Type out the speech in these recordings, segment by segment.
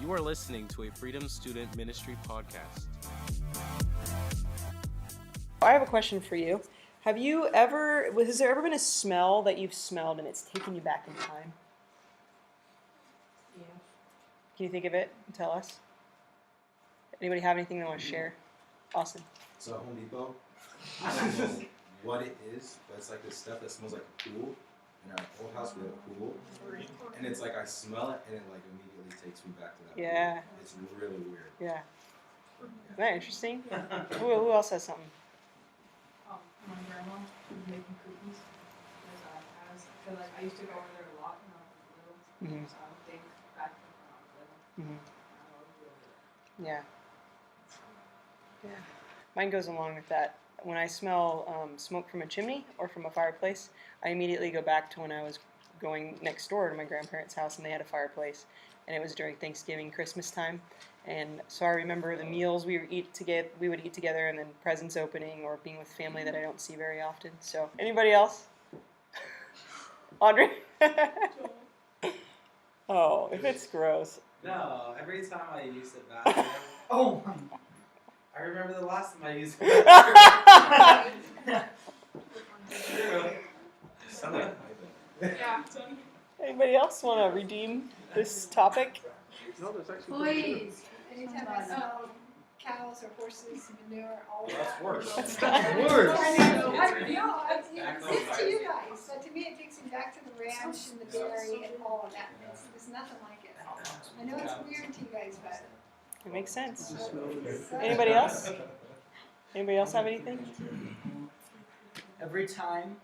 You are listening to a Freedom Student Ministry podcast. I have a question for you. Has there ever been a smell that you've smelled and it's taken you back in time? Yeah. Can you think of it and tell us? Anybody have anything they want to share? Austin. So at Home Depot, I don't know what it is, but it's like this stuff that smells like a pool. In our old house, we have a pool, and it's like I smell it, and it like immediately takes me back to that Yeah. pool. It's really weird. Yeah. Isn't that interesting? Who else has something? My grandma was making cookies because I feel like I used to go over there a lot when I was little. Mhm. So I would think back to when I was little. Mhm. And I would go over there. Yeah. Yeah. Mine goes along with that. When I smell smoke from a chimney or from a fireplace, I immediately go back to when I was going next door to my grandparents' house and they had a fireplace. And it was during Thanksgiving, Christmas time. And so I remember the meals we would eat together, and then presents opening or being with family that I don't see very often. So, anybody else? Audrey? Oh, if it's gross. No, every time I use the bathroom. Oh, I remember the last time I used it. Something. Yeah. Anybody else want to redeem this topic? Please. Anytime I smell cows or horses, manure, all of that. That's worse. That's worse. It's to you guys, but to me it takes me back to the ranch and the dairy and all of that. There's nothing like it. I know it's weird to you guys, but. It makes sense. Anybody else? Anybody else have anything? Every time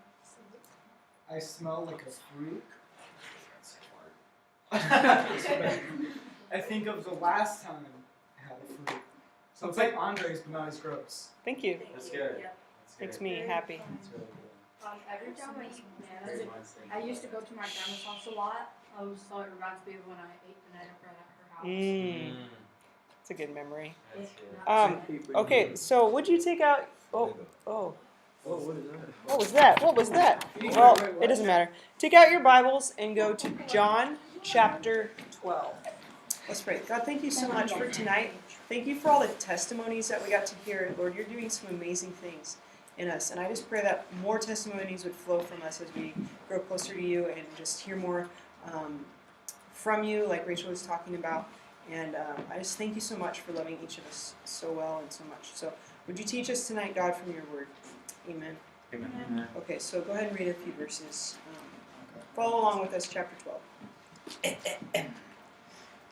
I smell like a fruit, I think of the last time I had a fruit. So it's like Andre's, but not as gross. Thank you. That's good. Makes me happy. Every time I eat bananas, I used to go to my grandma's house a lot. So it reminds me of when I ate banana bread at her house. It's a good memory. That's good. Okay, so would you take out? Oh. What was that? Well, it doesn't matter. Take out your Bibles and go to John chapter 12. Let's pray. God, thank you so much for tonight. Thank you for all the testimonies that we got to hear. Lord, you're doing some amazing things in us. And I just pray that more testimonies would flow from us as we grow closer to you and just hear more from you, like Rachel was talking about. And I just thank you so much for loving each of us so well and so much. So would you teach us tonight, God, from your word? Amen. Amen. Okay, so go ahead and read a few verses. Follow along with us, chapter 12.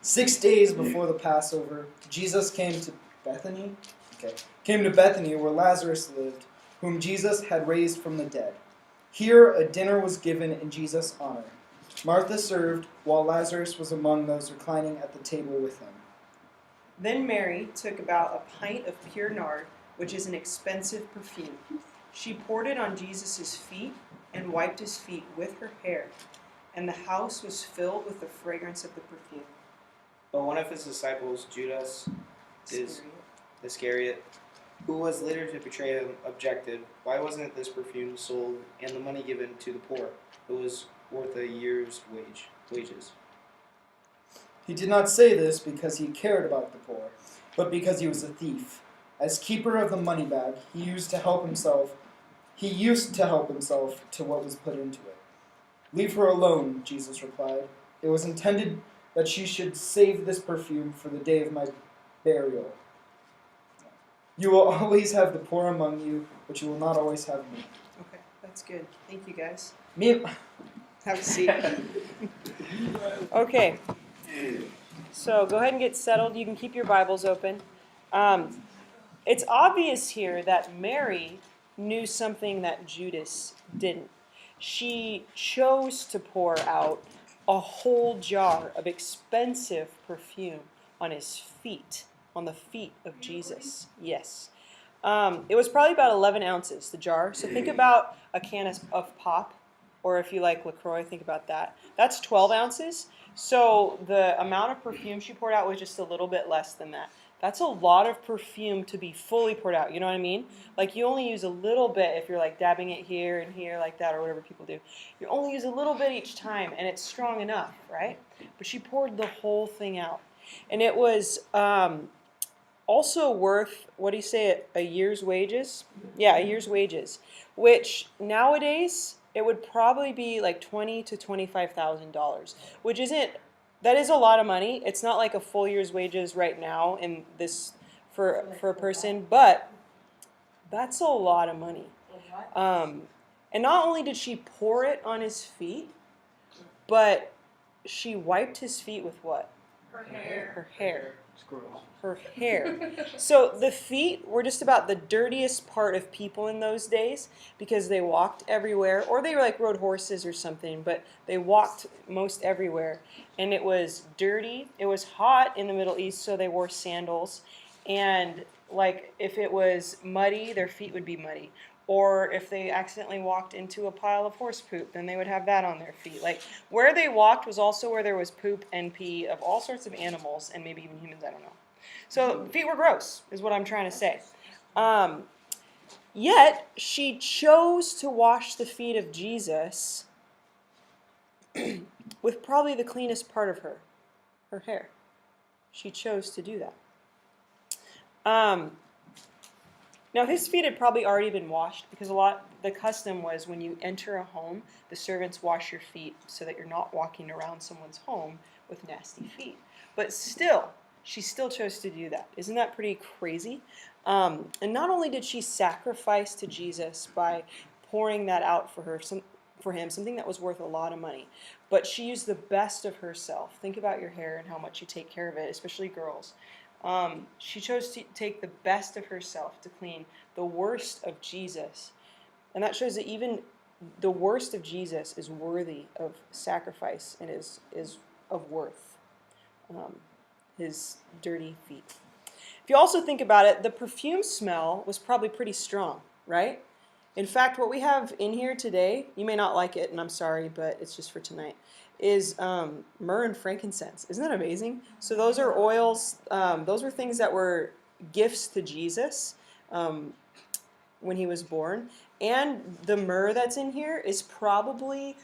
6 days before the Passover, Jesus came to Bethany. Came to Bethany where Lazarus lived, whom Jesus had raised from the dead. Here a dinner was given in Jesus' honor. Martha served, while Lazarus was among those reclining at the table with him. Then Mary took about a pint of pure nard, which is an expensive perfume. She poured it on Jesus' feet and wiped his feet with her hair, and the house was filled with the fragrance of the perfume. But one of his disciples, Judas Iscariot, who was later to betray him, objected, "Why wasn't this perfume sold and the money given to the poor? It was worth a year's wages." He did not say this because he cared about the poor, but because he was a thief. As keeper of the money bag, he used to help himself to what was put into it. "Leave her alone," Jesus replied. "It was intended that she should save this perfume for the day of my burial. You will always have the poor among you, but you will not always have me." Okay, that's good. Thank you, guys. Me. Have a seat. Okay, so go ahead and get settled. You can keep your Bibles open. It's obvious here that Mary knew something that Judas didn't. She chose to pour out a whole jar of expensive perfume on his feet, on the feet of Jesus. Yes. It was probably about 11 ounces, the jar. So think about a can of pop, or if you like LaCroix, think about that. That's 12 ounces. So the amount of perfume she poured out was just a little bit less than that. That's a lot of perfume to be fully poured out. You know what I mean? Like you only use a little bit if you're like dabbing it here and here like that or whatever people do. You only use a little bit each time and it's strong enough, right? But she poured the whole thing out. And it was also worth, what do you say, a year's wages? Yeah, a year's wages, which nowadays it would probably be like $20,000 to $25,000, which that is a lot of money. It's not like a full year's wages right now in this for a person, but that's a lot of money. And not only did she pour it on his feet, but she wiped his feet with what? Her hair. Her hair. Squirrel. Her hair. So the feet were just about the dirtiest part of people in those days because they walked everywhere, or they like rode horses or something, but they walked most everywhere. And it was dirty. It was hot in the Middle East, so they wore sandals. And like if it was muddy, their feet would be muddy. Or if they accidentally walked into a pile of horse poop, then they would have that on their feet. Like where they walked was also where there was poop and pee of all sorts of animals and maybe even humans, I don't know. So feet were gross, is what I'm trying to say. Yet she chose to wash the feet of Jesus with probably the cleanest part of her hair. She chose to do that. Now his feet had probably already been washed because the custom was when you enter a home, the servants wash your feet so that you're not walking around someone's home with nasty feet. But still, she still chose to do that. Isn't that pretty crazy? And not only did she sacrifice to Jesus by pouring that out for him, something that was worth a lot of money, but she used the best of herself. Think about your hair and how much you take care of it, especially girls. She chose to take the best of herself to clean the worst of Jesus. And that shows that even the worst of Jesus is worthy of sacrifice and is of worth. His dirty feet. If you also think about it, the perfume smell was probably pretty strong, right? In fact, what we have in here today, you may not like it, and I'm sorry, but it's just for tonight, is myrrh and frankincense. Isn't that amazing? So those are oils. Those were things that were gifts to Jesus when he was born. And the myrrh that's in here is probably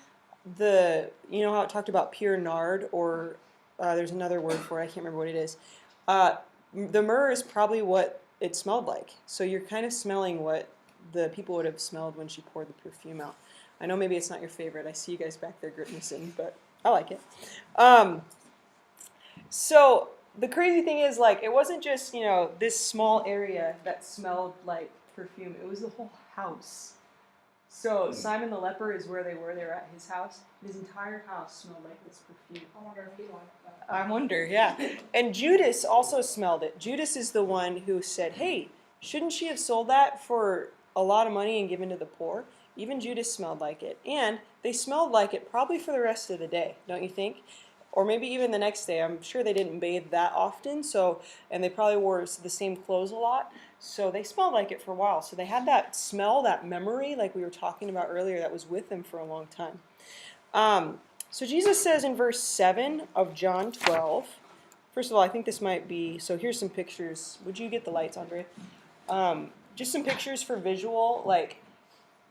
you know how it talked about pure nard, or there's another word for it, I can't remember what it is. The myrrh is probably what it smelled like. So you're kind of smelling what the people would have smelled when she poured the perfume out. I know maybe it's not your favorite. I see you guys back there grimacing, but I like it. So the crazy thing is, like, it wasn't just, this small area that smelled like perfume. It was the whole house. So Simon the leper is where they were. They were at his house. His entire house smelled like this perfume. I wonder if he liked that. I wonder, yeah. And Judas also smelled it. Judas is the one who said, hey, shouldn't she have sold that for a lot of money and given to the poor? Even Judas smelled like it. And they smelled like it probably for the rest of the day, don't you think? Or maybe even the next day. I'm sure they didn't bathe that often, and they probably wore the same clothes a lot. So they smelled like it for a while. So they had that smell, that memory, like we were talking about earlier, that was with them for a long time. So Jesus says in verse 7 of John 12, first of all, I think this might be, so here's some pictures. Would you get the lights, Andre? Just some pictures for visual, like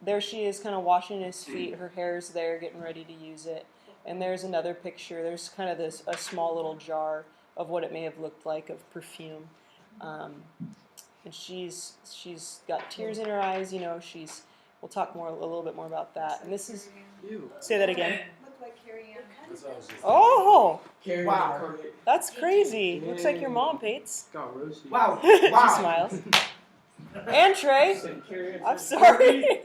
there she is kind of washing his feet, her hair's there, getting ready to use it. And there's another picture, there's kind of a small little jar of what it may have looked like of perfume. And she's got tears in her eyes, we'll talk a little bit more about that. And this is, say that again. Look like Carrie Ann. That's what I was just Oh, Wow. that's crazy. Looks like your mom, Pates. Wow. She Wow. smiles. And Trey. I'm sorry.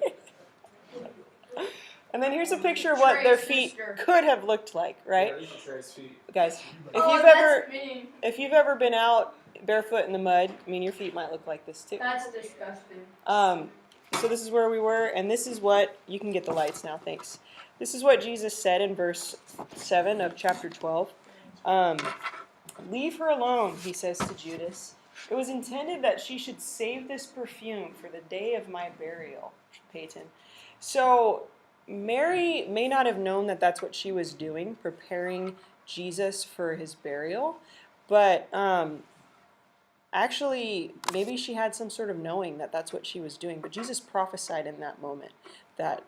And then here's a picture of what their Trey's feet sister. could have looked like, right? Yeah, these are Trey's feet. Guys, That's mean. if you've ever been out barefoot in the mud, your feet might look like this too. That's disgusting. So this is where we were, and this is what, you can get the lights now, thanks. This is what Jesus said in verse 7 of chapter 12. Leave her alone, he says to Judas. It was intended that she should save this perfume for the day of my burial, Peyton. So Mary may not have known that that's what she was doing, preparing Jesus for his burial, but actually maybe she had some sort of knowing that that's what she was doing. But Jesus prophesied in that moment that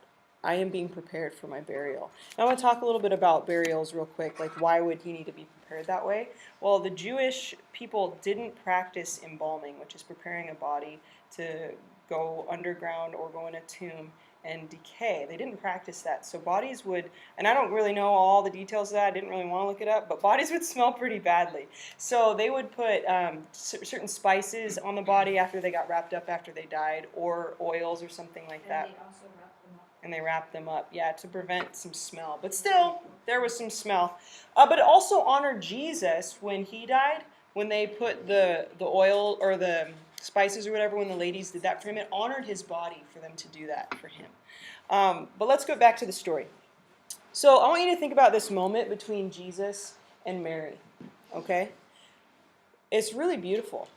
I am being prepared for my burial. Now I want to talk a little bit about burials real quick. Like, why would he need to be prepared that way? Well, the Jewish people didn't practice embalming, which is preparing a body to go underground or go in a tomb and decay. They didn't practice that. So bodies would, and I don't really know all the details of that, I didn't really want to look it up, but bodies would smell pretty badly. So they would put certain spices on the body after they got wrapped up after they died, or oils or something like that. And they also wrap them up. And they wrapped them up, yeah, to prevent some smell. But still, there was some smell. But it also honored Jesus when he died, when they put the oil or the spices or whatever, when the ladies did that for him, it honored his body for them to do that for him. But let's go back to the story. So I want you to think about this moment between Jesus and Mary, okay? It's really beautiful.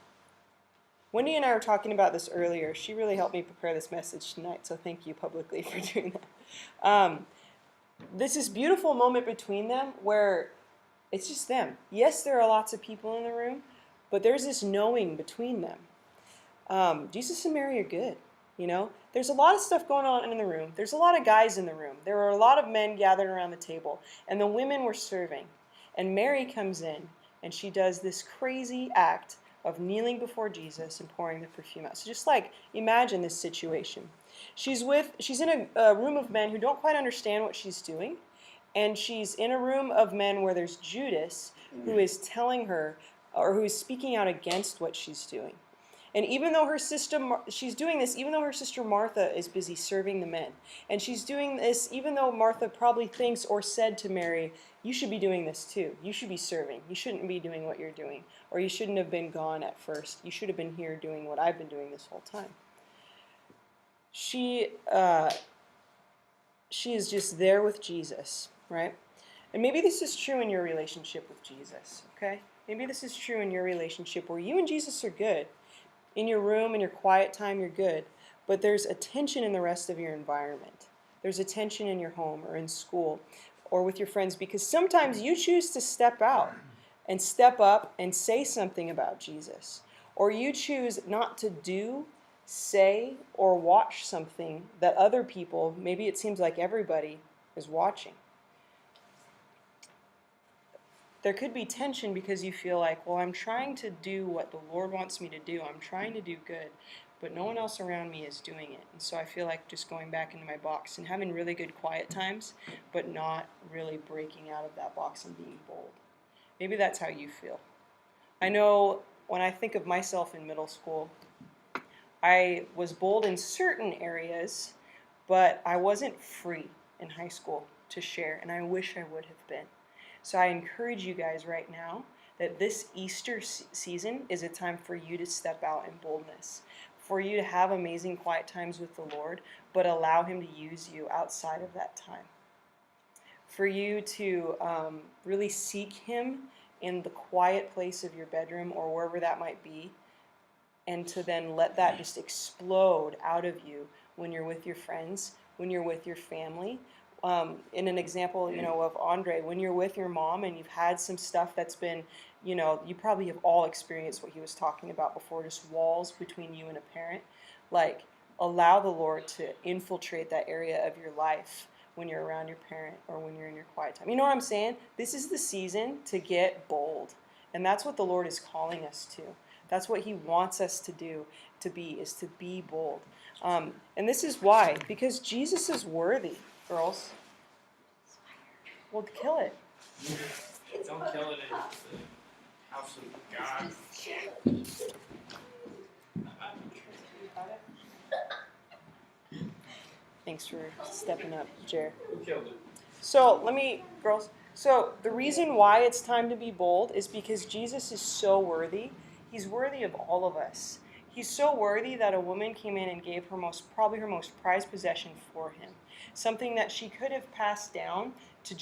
Wendy and I were talking about this earlier. She really helped me prepare this message tonight, so thank you publicly for doing that. This is beautiful moment between them where it's just them. Yes, there are lots of people in the room, but there's this knowing between them. Jesus and Mary are good, you know. There's a lot of stuff going on in the room. There's a lot of guys in the room. There were a lot of men gathered around the table, and the women were serving. And Mary comes in, and she does this crazy act of kneeling before Jesus and pouring the perfume out. So just like, imagine this situation. She's in a room of men who don't quite understand what she's doing, and she's in a room of men where there's Judas who is telling her, or who is speaking out against what she's doing. And even though she's doing this, even though her sister Martha is busy serving the men. And she's doing this even though Martha probably thinks or said to Mary, you should be doing this too. You should be serving. You shouldn't be doing what you're doing. Or you shouldn't have been gone at first. You should have been here doing what I've been doing this whole time. She is just there with Jesus, right? And maybe this is true in your relationship with Jesus, okay? Maybe this is true in your relationship where you and Jesus are good. In your room, in your quiet time, you're good. But there's a tension in the rest of your environment. There's a tension in your home or in school or with your friends because sometimes you choose to step out and step up and say something about Jesus. Or you choose not to do, say, or watch something that other people, maybe it seems like everybody, is watching. There could be tension because you feel like, well, I'm trying to do what the Lord wants me to do. I'm trying to do good, but no one else around me is doing it. And so I feel like just going back into my box and having really good quiet times, but not really breaking out of that box and being bold. Maybe that's how you feel. I know when I think of myself in middle school, I was bold in certain areas, but I wasn't free in high school to share, and I wish I would have been. So I encourage you guys right now that this Easter season is a time for you to step out in boldness, for you to have amazing quiet times with the Lord, but allow Him to use you outside of that time. For you to really seek Him in the quiet place of your bedroom or wherever that might be, and to then let that just explode out of you when you're with your friends, when you're with your family. In an example, of Andre, when you're with your mom and you've had some stuff that's been, you probably have all experienced what he was talking about before, just walls between you and a parent. Like, allow the Lord to infiltrate that area of your life when you're around your parent or when you're in your quiet time. You know what I'm saying? This is the season to get bold. And that's what the Lord is calling us to. That's what He wants us to do, is to be bold. And this is why, because Jesus is worthy. Girls, well, kill it. Don't kill it in the house of God. Thanks for stepping up, Jer. Who killed it? So the reason why it's time to be bold is because Jesus is so worthy. He's worthy of all of us. He's so worthy that a woman came in and gave probably her most prized possession for Him. Something that she could have passed down to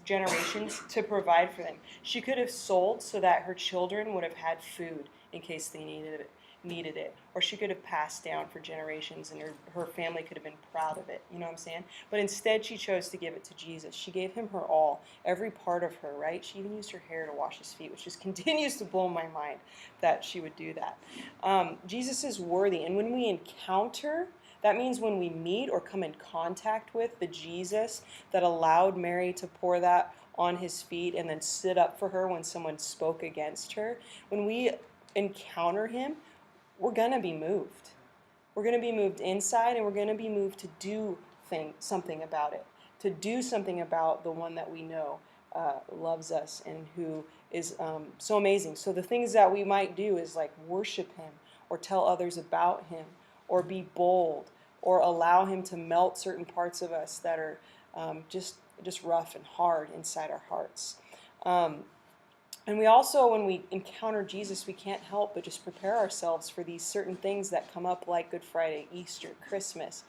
generations to provide for them. She could have sold so that her children would have had food in case they needed it. Or she could have passed down for generations and her family could have been proud of it. You know what I'm saying? But instead she chose to give it to Jesus. She gave Him her all, every part of her, right? She even used her hair to wash His feet, which just continues to blow my mind that she would do that. Jesus is worthy. And when we encounter That means when we meet or come in contact with the Jesus that allowed Mary to pour that on his feet and then stood up for her when someone spoke against her, when we encounter him, we're going to be moved. We're going to be moved inside, and we're going to be moved to do something about it, to do something about the one that we know loves us and who is so amazing. So the things that we might do is like worship him or tell others about him or be bold or allow him to melt certain parts of us that are just rough and hard inside our hearts. And we also, when we encounter Jesus, we can't help but just prepare ourselves for these certain things that come up like Good Friday, Easter, Christmas,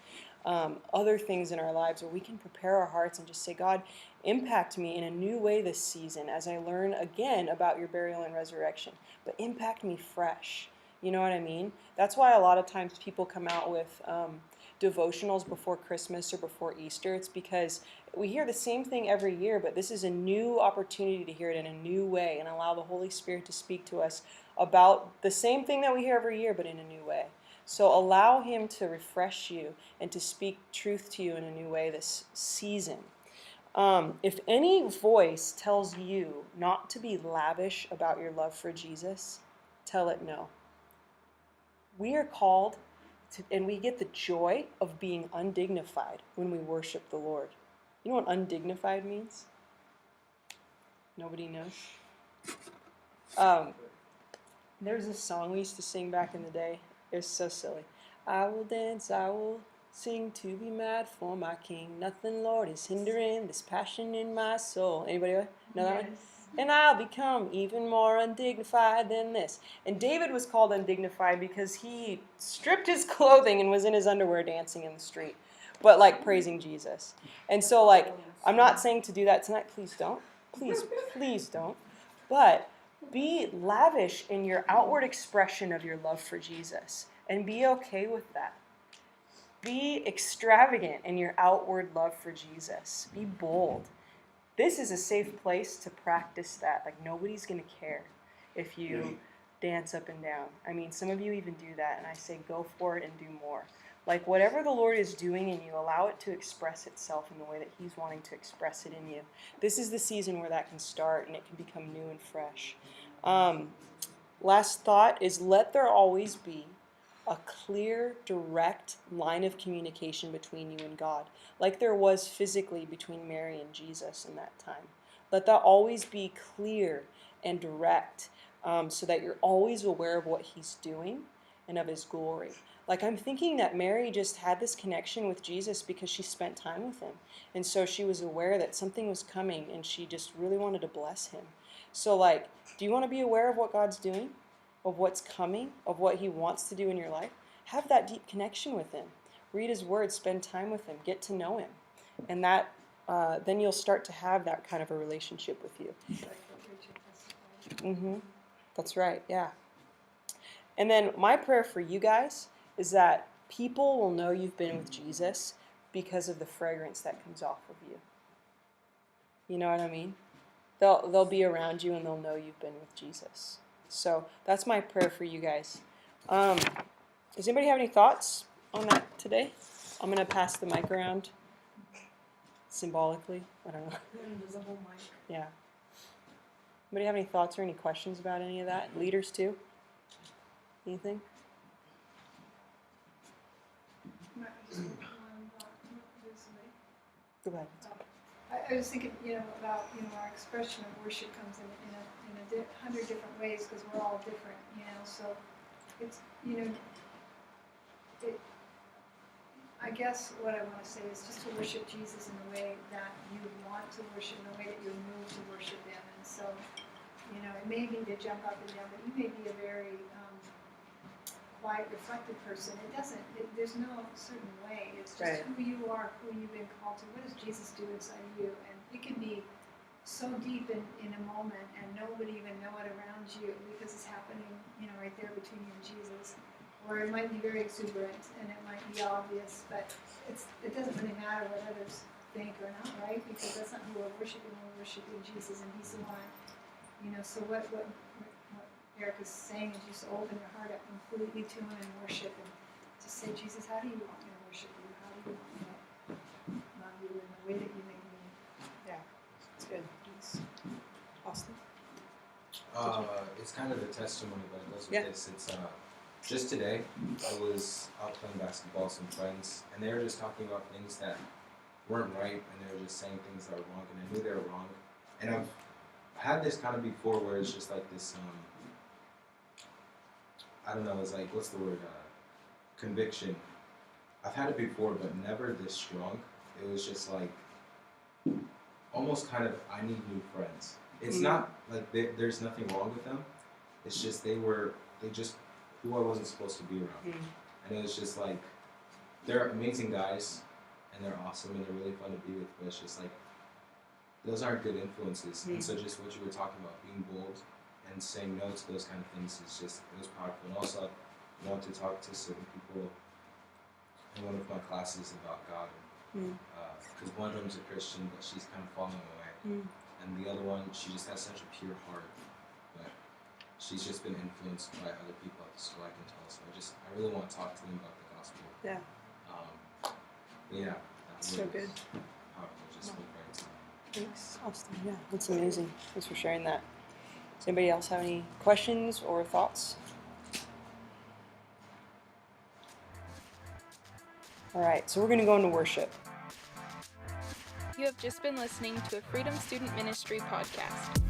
other things in our lives where we can prepare our hearts and just say, God, impact me in a new way this season as I learn again about your burial and resurrection, but impact me fresh. You know what I mean? That's why a lot of times people come out with devotionals before Christmas or before Easter. It's because we hear the same thing every year, but this is a new opportunity to hear it in a new way and allow the Holy Spirit to speak to us about the same thing that we hear every year, but in a new way. So allow him to refresh you and to speak truth to you in a new way this season. If any voice tells you not to be lavish about your love for Jesus, tell it no. We are called to, and we get the joy of being undignified when we worship the Lord. You know what undignified means? Nobody knows? There's a song we used to sing back in the day. It was so silly. I will dance, I will sing to be mad for my King. Nothing, Lord, is hindering this passion in my soul. Anybody know that one? And I'll become even more undignified than this. And David was called undignified because he stripped his clothing and was in his underwear dancing in the street, but like praising Jesus. And so like, I'm not saying to do that tonight. Please don't. Please don't. But be lavish in your outward expression of your love for Jesus and be okay with that. Be extravagant in your outward love for Jesus. Be bold. This is a safe place to practice that. Like, nobody's going to care if you dance up and down. I mean, some of you even do that, and I say go for it and do more. Like, whatever the Lord is doing in you, allow it to express itself in the way that he's wanting to express it in you. This is the season where that can start, and it can become new and fresh. Last thought is let there always be a clear, direct line of communication between you and God, like there was physically between Mary and Jesus in that time. Let that always be clear and direct, so that you're always aware of what he's doing and of his glory. Like, I'm thinking that Mary just had this connection with Jesus because she spent time with him. And so she was aware that something was coming, and she just really wanted to bless him. So, like, do you want to be aware of what God's doing? Of what's coming, of what he wants to do in your life? Have that deep connection with him. Read his word, spend time with him, get to know him. And that then you'll start to have that kind of a relationship with you. That's right, yeah. And then my prayer for you guys is that people will know you've been with Jesus because of the fragrance that comes off of you. You know what I mean? They'll be around you and they'll know you've been with Jesus. So that's my prayer for you guys. Does anybody have any thoughts on that today? I'm going to pass the mic around symbolically. I don't know. Invisible mic. Yeah. Anybody have any thoughts or any questions about any of that? Leaders too? Anything? Go ahead. I was thinking, about, our expression of worship comes in a 100 different ways because we're all different, so it's, I guess what I want to say is just to worship Jesus in the way that you want to worship, in the way that you're moved to worship him. And so, it may be to jump up and down, but you may be a very quiet, reflective person. There's no certain way. It's just Right. who you are, who you've been called to. What does Jesus do inside of you? And it can be so deep in a moment and nobody even know it around you because it's happening, right there between you and Jesus. Or it might be very exuberant and it might be obvious, but it doesn't really matter what others think or not, right? Because that's not who we're worshiping. We're worshiping Jesus and he's the one. So what Eric is saying is just open your heart up completely to him and worship and just say, Jesus, how do you want me to worship you? How do you want me to love you in the way that you make me? It's good. It's Austin. It's kind of a testimony, but it goes with Yeah. this. It's just today I was out playing basketball with some friends, and they were just talking about things that weren't right, and they were just saying things that were wrong, and I knew they were wrong. And I've had this kind of before, where it's just like this. I don't know. It's like, what's the word? Conviction. I've had it before, but never this strong. It was just like almost kind of, I need new friends. It's not like there's nothing wrong with them. It's just they just who I wasn't supposed to be around. And it was just like, they're amazing guys, and they're awesome, and they're really fun to be with, but it's just like, those aren't good influences. And so just what you were talking about, being bold and saying no to those kind of things, is just, it was powerful. And also, I want to talk to certain people in one of my classes about God. Because one of them's a Christian, but she's kind of falling away. And the other one, she just has such a pure heart, but she's just been influenced by other people at the school, I can tell. So I really want to talk to them about the gospel. Yeah. But yeah, that's So good. powerful. Just been very time. Thanks, Austin. Yeah, that's amazing. Thanks for sharing that. Does anybody else have any questions or thoughts? All right, so we're going to go into worship. You have just been listening to a Freedom Student Ministry podcast.